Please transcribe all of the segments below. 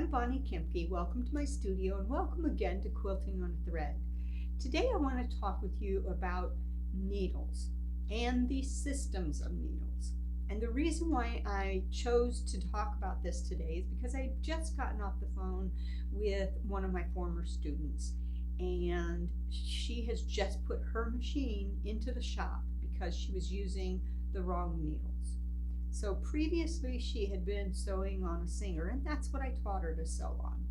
I'm Bonnie Kemke. Welcome to my studio and welcome again to Quilting on a Thread. Today I want to talk with you about needles and the systems of needles. And the reason why I chose to talk about this today is because I've just gotten off the phone with one of my former students, and she has just put her machine into the shop because she was using the wrong needles. So previously she had been sewing on a Singer, and that's what I taught her to sew on.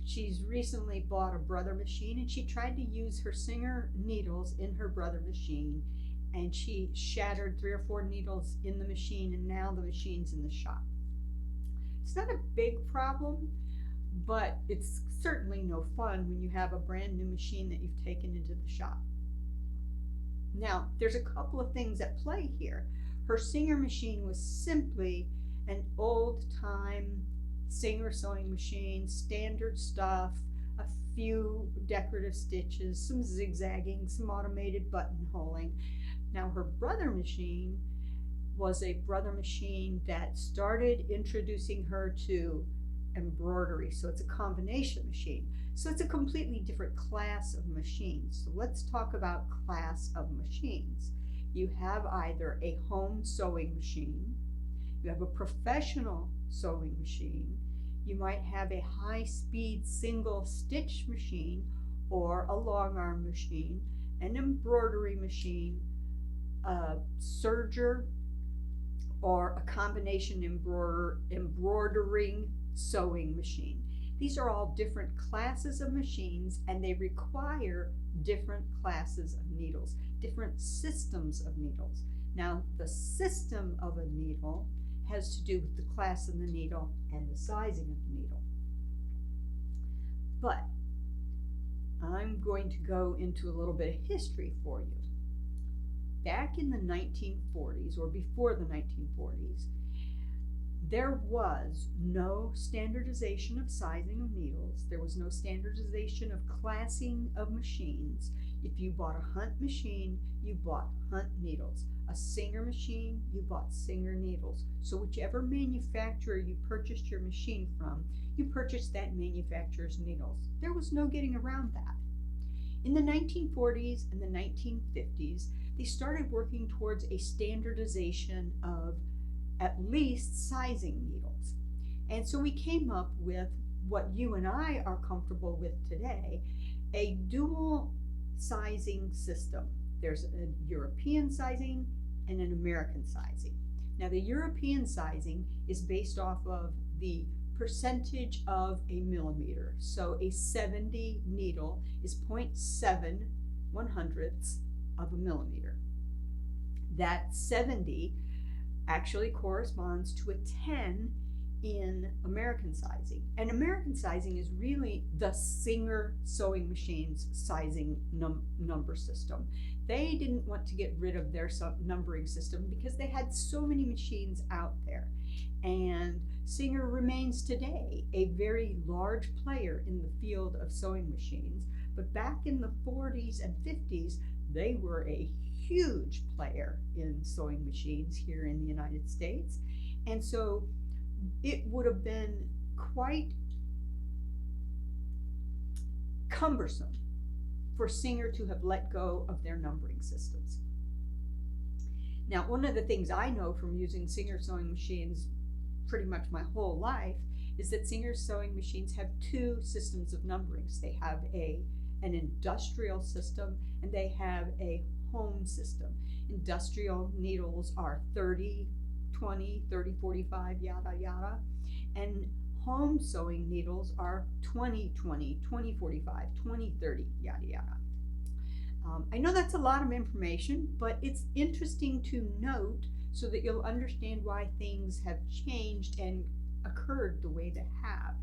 She's recently bought a Brother machine, and she tried to use her Singer needles in her Brother machine, and she shattered 3 or 4 needles in the machine, and now the machine's in the shop. It's not a big problem, but it's certainly no fun when you have a brand new machine that you've taken into the shop. Now, there's a couple of things at play here. Her Singer machine was simply an old-time Singer sewing machine, standard stuff, a few decorative stitches, some zigzagging, some automated buttonholing. Now her Brother machine was a Brother machine that started introducing her to embroidery, so it's a combination machine. So it's a completely different class of machines. So let's talk about class of machines. You have either a home sewing machine, you have a professional sewing machine, you might have a high-speed single stitch machine or a long arm machine, an embroidery machine, a serger, or a combination embroidering sewing machine. These are all different classes of machines, and they require different classes of needles, different systems of needles. Now, the system of a needle has to do with the class of the needle and the sizing of the needle. But I'm going to go into a little bit of history for you. Back in the 1940s, or before the 1940s, there was no standardization of sizing of needles. There was no standardization of classing of machines. If you bought a Hunt machine, you bought Hunt needles. A Singer machine, you bought Singer needles. So whichever manufacturer you purchased your machine from, you purchased that manufacturer's needles. There was no getting around that. In the 1940s and the 1950s, they started working towards a standardization of at least sizing needles. And so we came up with what you and I are comfortable with today, a dual sizing system. There's a European sizing and an American sizing. Now the European sizing is based off of the percentage of a millimeter. So a 70 needle is 0.7 1/100ths of a millimeter. That 70 actually corresponds to a 10 in American sizing. And American sizing is really the Singer sewing machine's sizing number system. They didn't want to get rid of their numbering system because they had so many machines out there. And Singer remains today a very large player in the field of sewing machines. But back in the 40s and 50s, they were a huge player in sewing machines here in the United States. And so it would have been quite cumbersome for Singer to have let go of their numbering systems. Now, one of the things I know from using Singer sewing machines pretty much my whole life is that Singer sewing machines have 2 systems of numberings. They have an industrial system and they have a home system. Industrial needles are 30, 20, 30, 45, yada, yada. And home sewing needles are 20, 20, 20, 45, 20, 30, yada, yada. I know that's a lot of information, but it's interesting to note so that you'll understand why things have changed and occurred the way they have.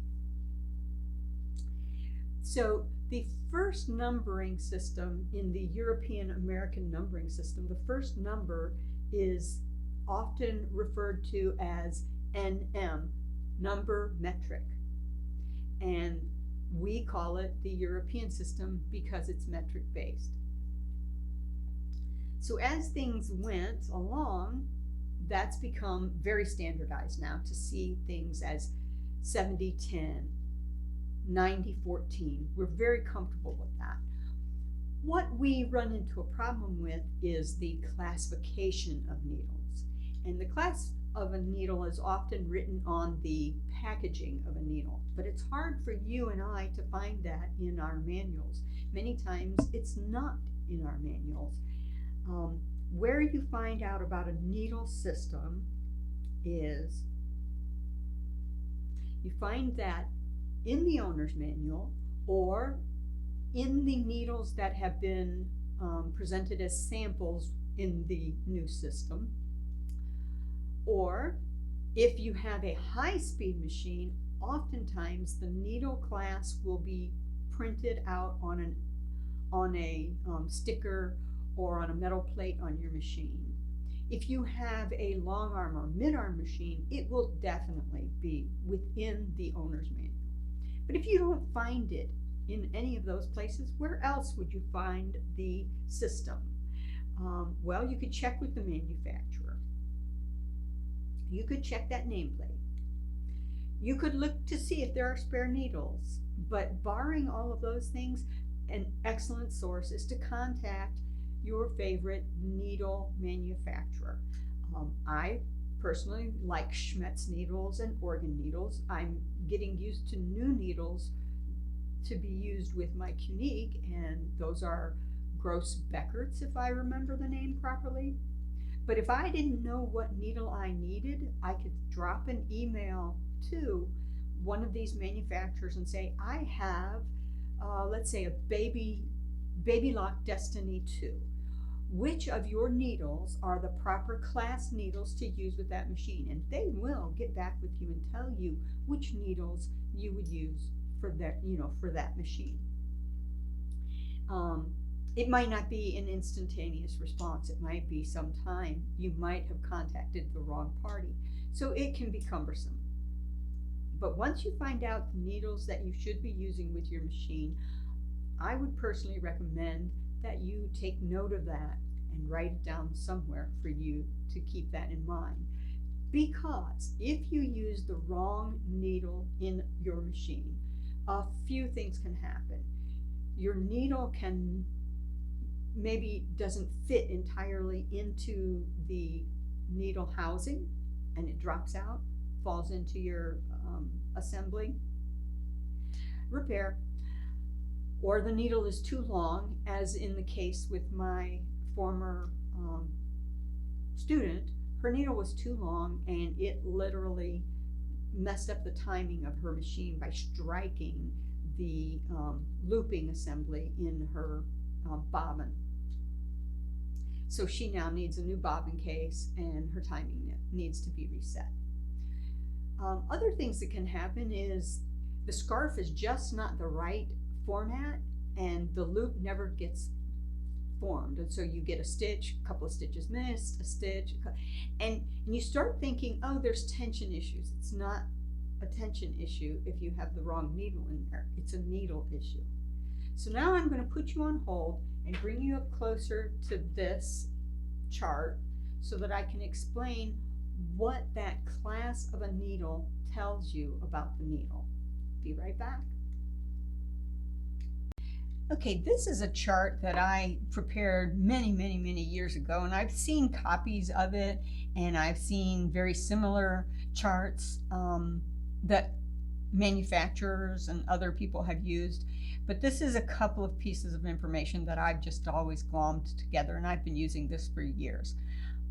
So the first numbering system in the European American numbering system, the first number is often referred to as NM, number metric. And we call it the European system because it's metric based. So as things went along, that's become very standardized now to see things as 70-10, 90-14. We're very comfortable with that. What we run into a problem with is the classification of needles. And the class of a needle is often written on the packaging of a needle, but it's hard for you and I to find that in our manuals. Many times it's not in our manuals. Where you find out about a needle system is you find that in the owner's manual or in the needles that have been presented as samples in the new system. Or if you have a high-speed machine, oftentimes the needle class will be printed out on a sticker or on a metal plate on your machine. If you have a long arm or mid-arm machine, it will definitely be within the owner's manual. But if you don't find it in any of those places, where else would you find the system? Well, you could check with the manufacturer. You could check that nameplate. You could look to see if there are spare needles, but barring all of those things, an excellent source is to contact your favorite needle manufacturer. I personally like Schmetz needles and Organ needles. I'm getting used to new needles to be used with my Qunique, and those are Gross Beckerts, if I remember the name properly. But if I didn't know what needle I needed, I could drop an email to one of these manufacturers and say, I have, let's say, a Baby Lock Destiny 2. Which of your needles are the proper class needles to use with that machine? And they will get back with you and tell you which needles you would use for that, for that machine. It might not be an instantaneous response. It might be some time. You might have contacted the wrong party. So it can be cumbersome. But once you find out the needles that you should be using with your machine, I would personally recommend that you take note of that and write it down somewhere for you to keep that in mind. Because if you use the wrong needle in your machine, a few things can happen. Your needle can maybe doesn't fit entirely into the needle housing and it drops out, falls into your assembly. Repair. Or the needle is too long, as in the case with my former student. Her needle was too long and it literally messed up the timing of her machine by striking the looping assembly in her bobbin. So she now needs a new bobbin case and her timing needs to be reset. Other things that can happen is the scarf is just not the right format and the loop never gets formed, and so you get a stitch, a couple of stitches missed, a stitch, and you start thinking, oh, there's tension issues. It's not a tension issue if you have the wrong needle in there. It's a needle issue. So now I'm going to put you on hold and bring you up closer to this chart so that I can explain what that class of a needle tells you about the needle. Be right back. Okay, this is a chart that I prepared many years ago, and I've seen copies of it, and I've seen very similar charts that manufacturers and other people have used. But this is a couple of pieces of information that I've just always glommed together, and I've been using this for years.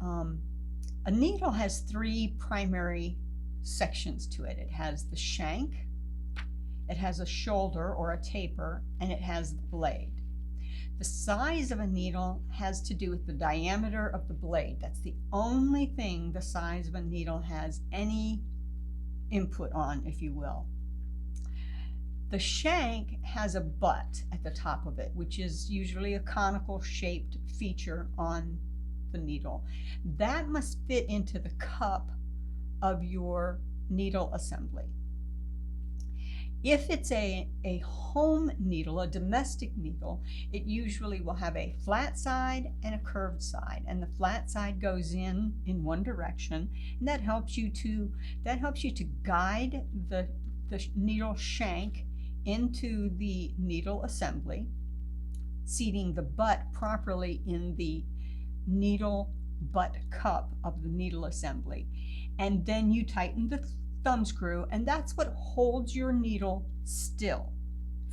A needle has three primary sections to it. It has the shank, it has a shoulder or a taper, and it has the blade. The size of a needle has to do with the diameter of the blade. That's the only thing the size of a needle has any input on, if you will. The shank has a butt at the top of it, which is usually a conical shaped feature on the needle. That must fit into the cup of your needle assembly. If it's a home needle, a domestic needle, it usually will have a flat side and a curved side, and the flat side goes in one direction, and that helps you to guide the the needle shank into the needle assembly, seating the butt properly in the needle butt cup of the needle assembly. And then you tighten the thumb screw, and that's what holds your needle still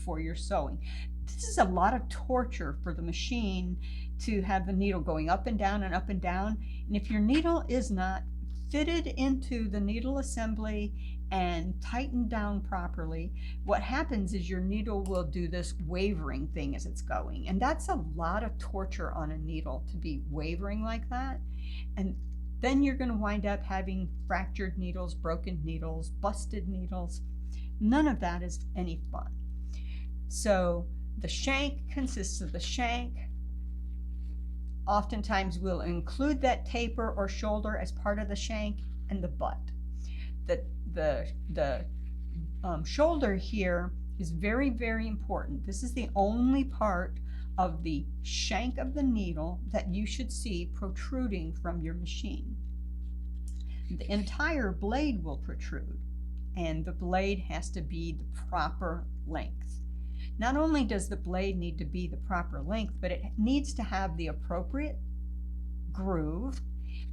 for your sewing. This is a lot of torture for the machine to have the needle going up and down and up and down. And if your needle is not fitted into the needle assembly and tightened down properly, what happens is your needle will do this wavering thing as it's going. And that's a lot of torture on a needle to be wavering like that. And then you're going to wind up having fractured needles, broken needles, busted needles. None of that is any fun. So the shank consists of the shank. Oftentimes we'll include that taper or shoulder as part of the shank, and the butt. The shoulder here is very, very important. This is the only part of the shank of the needle that you should see protruding from your machine. The entire blade will protrude, and the blade has to be the proper length. Not only does the blade need to be the proper length, but it needs to have the appropriate groove,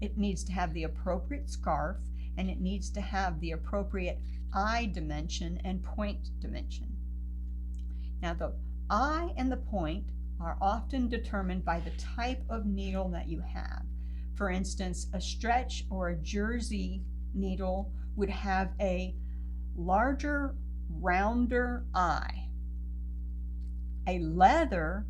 it needs to have the appropriate scarf, and it needs to have the appropriate eye dimension and point dimension. Now the eye and the point are often determined by the type of needle that you have. For instance, a stretch or a jersey needle would have a larger, rounder eye. A leather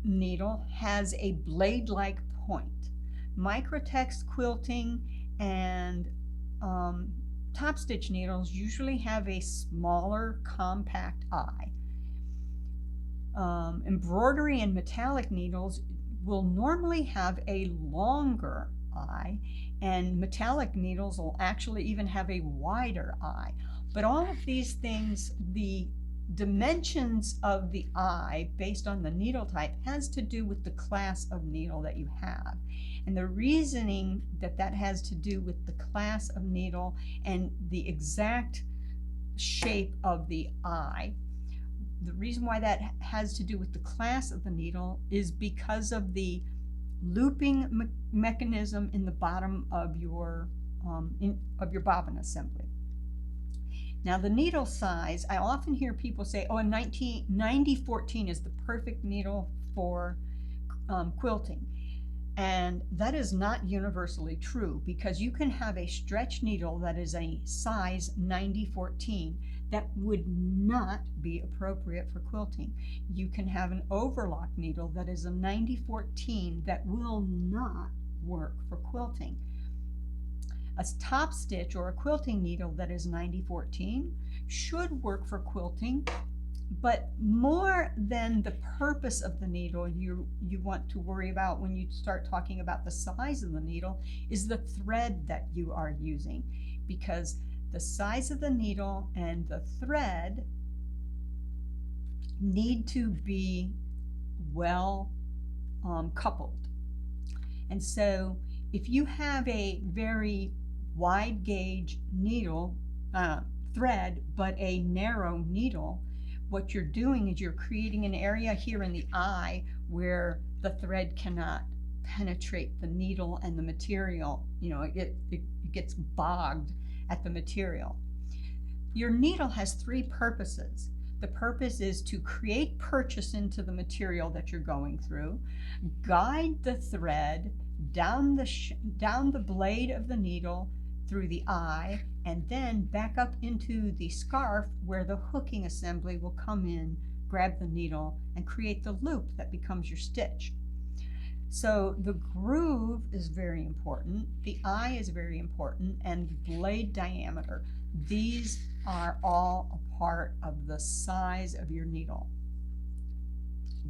needle has a blade-like point. Microtext quilting and top stitch needles usually have a smaller, compact eye. Embroidery and metallic needles will normally have a longer eye, and metallic needles will actually even have a wider eye. But all of these things, the dimensions of the eye based on the needle type has to do with the class of needle that you have. And the reasoning that that has to do with the class of needle and the exact shape of the eye, the reason why that has to do with the class of the needle is because of the looping mechanism in the bottom of your bobbin assembly. Now the needle size, I often hear people say, oh, a 90-14 is the perfect needle for quilting. And that is not universally true, because you can have a stretch needle that is a size 90-14 that would not be appropriate for quilting. You can have an overlock needle that is a 90-14 that will not work for quilting. A top stitch or a quilting needle that is 90-14 should work for quilting, but more than the purpose of the needle you want to worry about when you start talking about the size of the needle is the thread that you are using, because the size of the needle and the thread need to be well coupled. And so if you have a very wide gauge needle thread but a narrow needle, what you're doing is you're creating an area here in the eye where the thread cannot penetrate the needle and the material. You know, it gets bogged at the material. Your needle has three purposes. The purpose is to create purchase into the material that you're going through, guide the thread down the blade of the needle through the eye, and then back up into the scarf where the hooking assembly will come in, grab the needle, and create the loop that becomes your stitch. So the groove is very important, the eye is very important, and blade diameter. These are all a part of the size of your needle.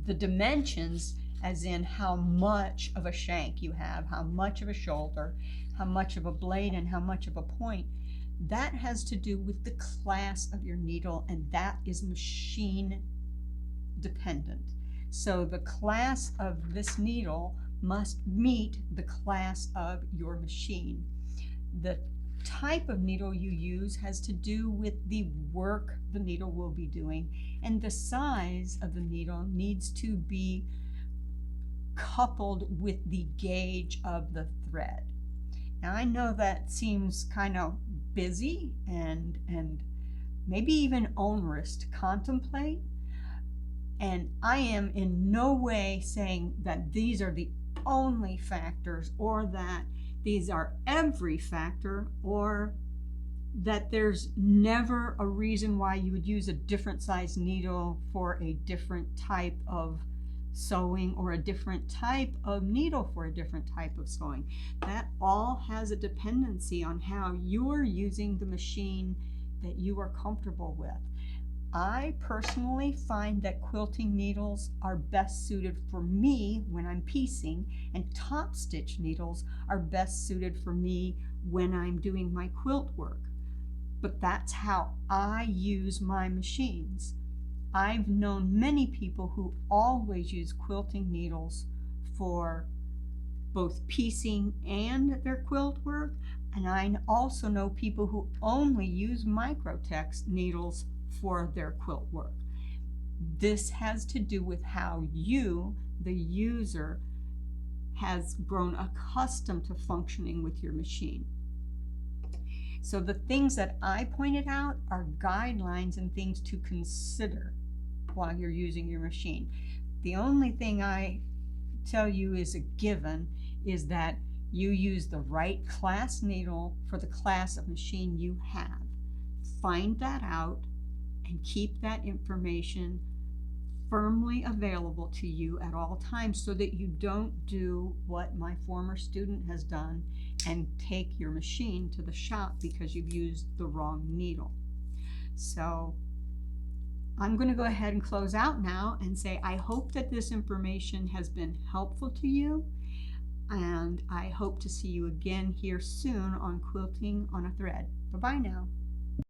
The dimensions, as in how much of a shank you have, how much of a shoulder, how much of a blade, and how much of a point, that has to do with the class of your needle, and that is machine dependent. So the class of this needle must meet the class of your machine. The type of needle you use has to do with the work the needle will be doing, and the size of the needle needs to be coupled with the gauge of the thread. Now I know that seems kind of busy and maybe even onerous to contemplate, and I am in no way saying that these are the only factors, or that these are every factor, or that there's never a reason why you would use a different size needle for a different type of sewing, or a different type of needle for a different type of sewing. That all has a dependency on how you're using the machine that you are comfortable with. I personally find that quilting needles are best suited for me when I'm piecing, and top stitch needles are best suited for me when I'm doing my quilt work. But that's how I use my machines. I've known many people who always use quilting needles for both piecing and their quilt work, and I also know people who only use Microtex needles for their quilt work. This has to do with how you, the user, has grown accustomed to functioning with your machine. So the things that I pointed out are guidelines and things to consider while you're using your machine. The only thing I tell you is a given is that you use the right class needle for the class of machine you have. Find that out and keep that information firmly available to you at all times, so that you don't do what my former student has done and take your machine to the shop because you've used the wrong needle. So I'm going to go ahead and close out now and say I hope that this information has been helpful to you, and I hope to see you again here soon on Quilting on a Thread. Bye-bye now.